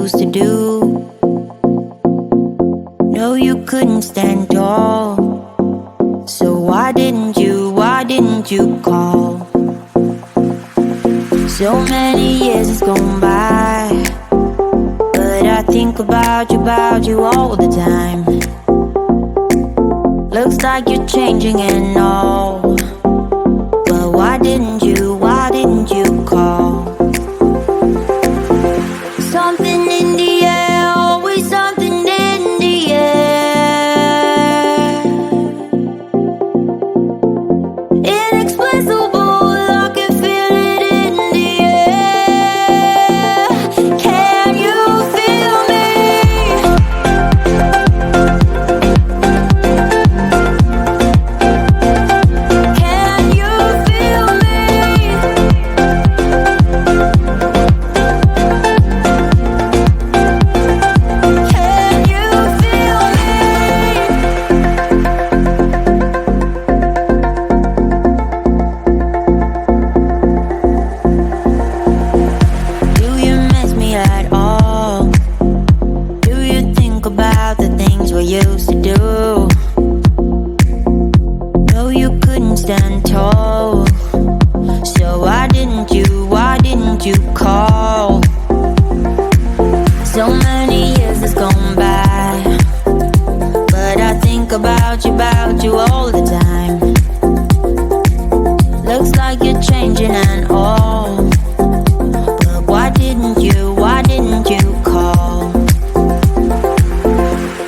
used to do. No, you couldn't stand tall. So why didn't you call? So many years has gone by, but I think about you all the time. Looks like you're changing and all, but why didn't you call? Something in the air, always something in the air. Inexplicable, I can feel it in the air. Can you feel me? Can you feel me? Can you feel me? Do you miss me at all? Do you think about the things we used to do? No, you couldn't stand tall. So why didn't you call? So many years has gone by, but I think about you all the time. Looks like you're changing and all, but why didn't you call?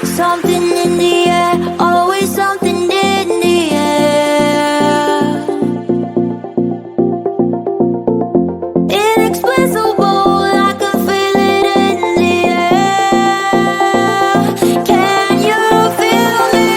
Something in the air, always something in the air. Inexplicable, I can feel it in the air. Can you feel me?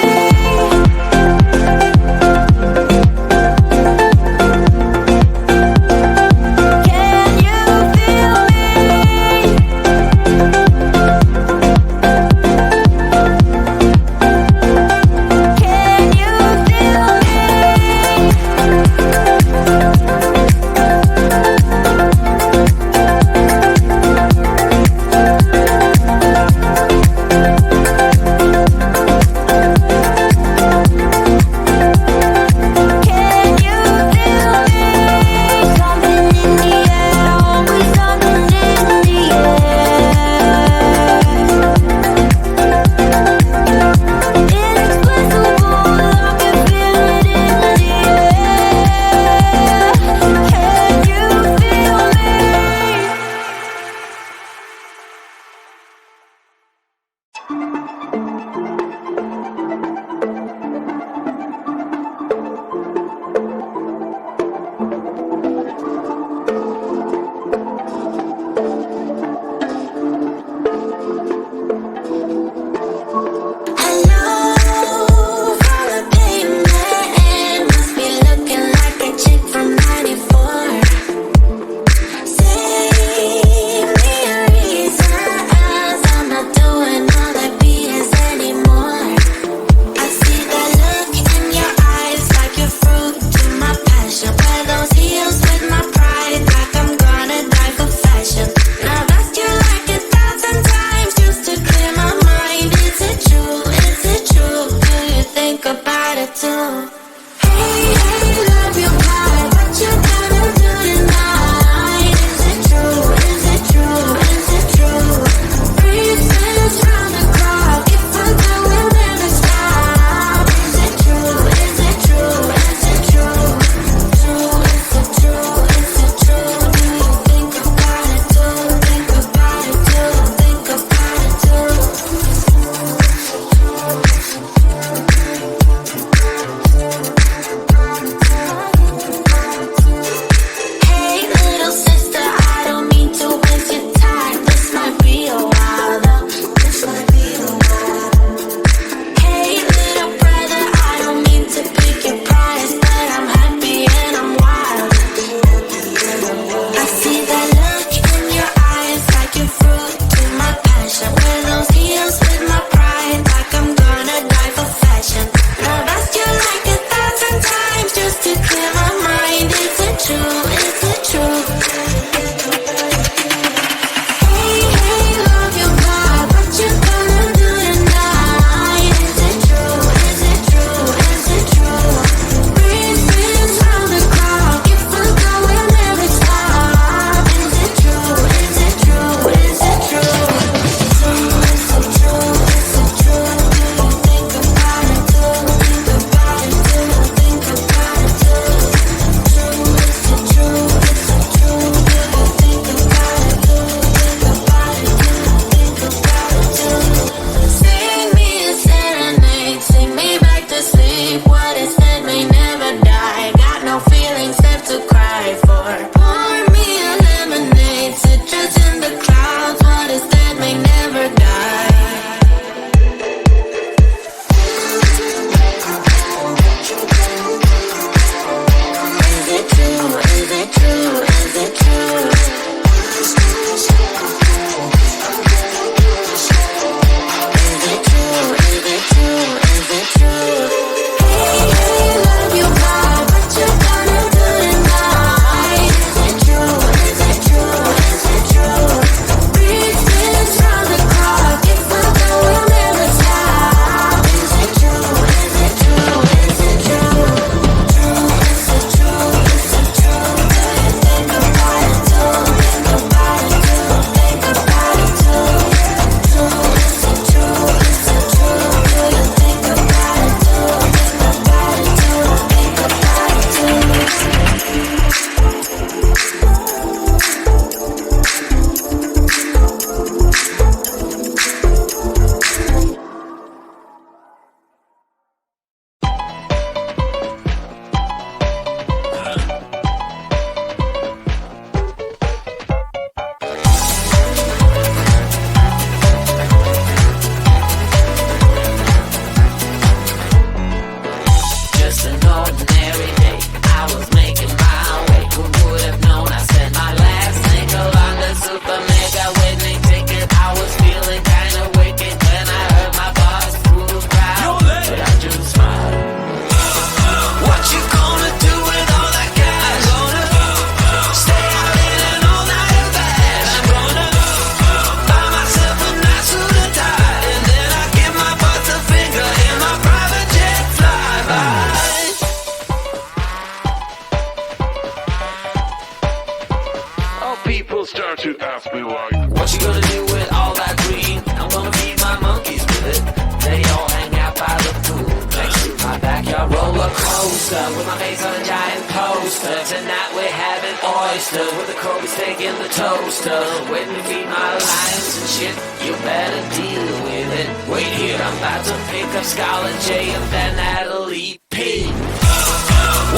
toaster, waiting to feed my lions and shit. You better deal with it. Wait here, I'm about to pick up Scarlett J and then Natalie P.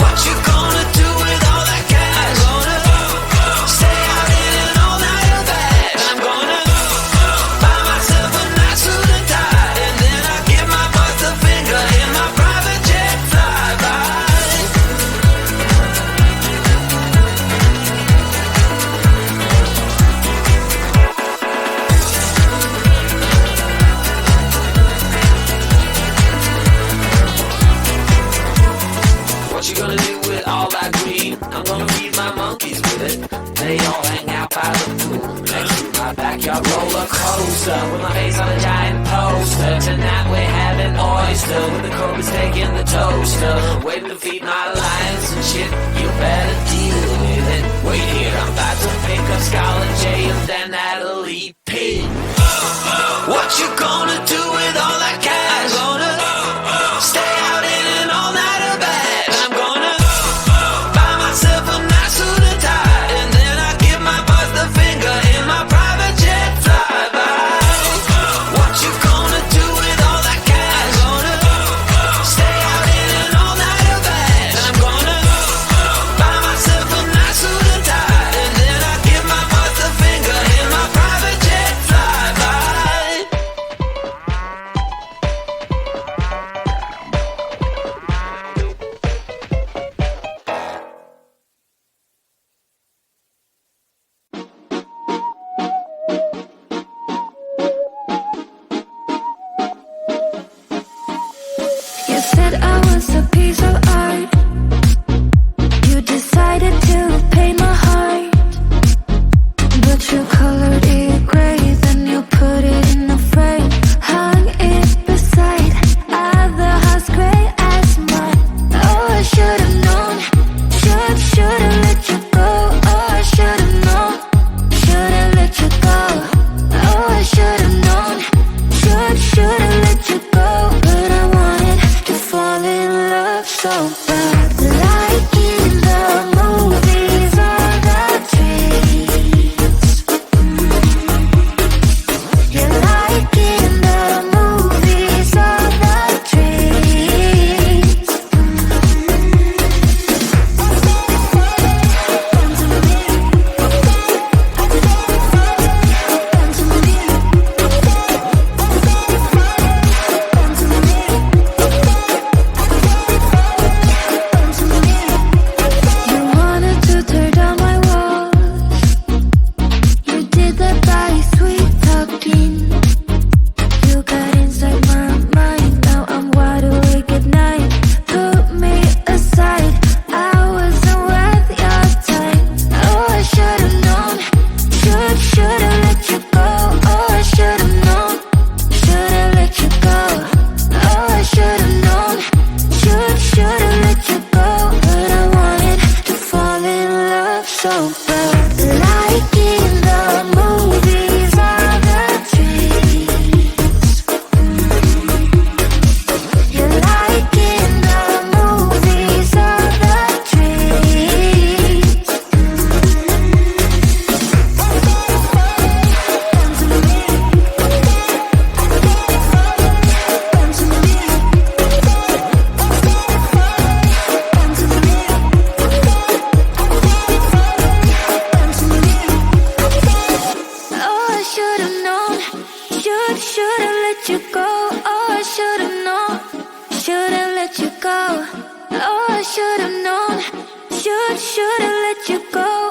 What you gonna do with all that cash? I'm gonna stay out in an all-nighter bag. I'm gonna buy myself a nice suit and tie, and then I give my boss the finger in my private jet flyby. What you gonna do with all that green? I'm gonna feed my monkeys with it. They all hang out by the pool next to my backyard roller coaster, with my face on a giant poster. Tonight we're having oyster, with the Cobras taking the toaster, waiting to feed my lions and shit. You better deal with it. Wait here, I'm about to pick up Scarlett J and then Natalie P. What you gonna do with all that cash? I'm gonna stay out in an all-nighter bag. I'm gonna buy myself a nice suit and tie, and then I give my boss the finger in my private jet flyby. What you gonna do with all that cash? I'm gonna stay out in an all-nighter bag. I'm gonna buy myself a nice suit and tie, and then I give my boss the finger in my private jet flyby. You said I was a piece of art. You decided to paint my heart, but you colored it gray, then you put it in a frame, hung it beside other house gray as mine. Oh, I should've known. Should've let you go. Oh, I should've known. Should've let you go. Oh, I should've known. Should've let you go. But I wanted to fall in love so bad, like in the movies or the dreams. You're like in the movies or the dreams. You wanted to tear down my walls. You did that by sweet talking. You got inside my mind. Now I'm wide awake at night. Put me aside. I wasn't worth your time. Oh, I should've known. Should've let you go. Oh, I should've known. Should've let you go. Oh, I should've known. Should've let you go. But I wanted to fall in love so bad, like in the movies or the dreams. You're like in the movies or the dreams. Oh, I should've known. Should've let you go. Oh, I should've known. Should've let you go. Oh, I should've known. Should've let you go.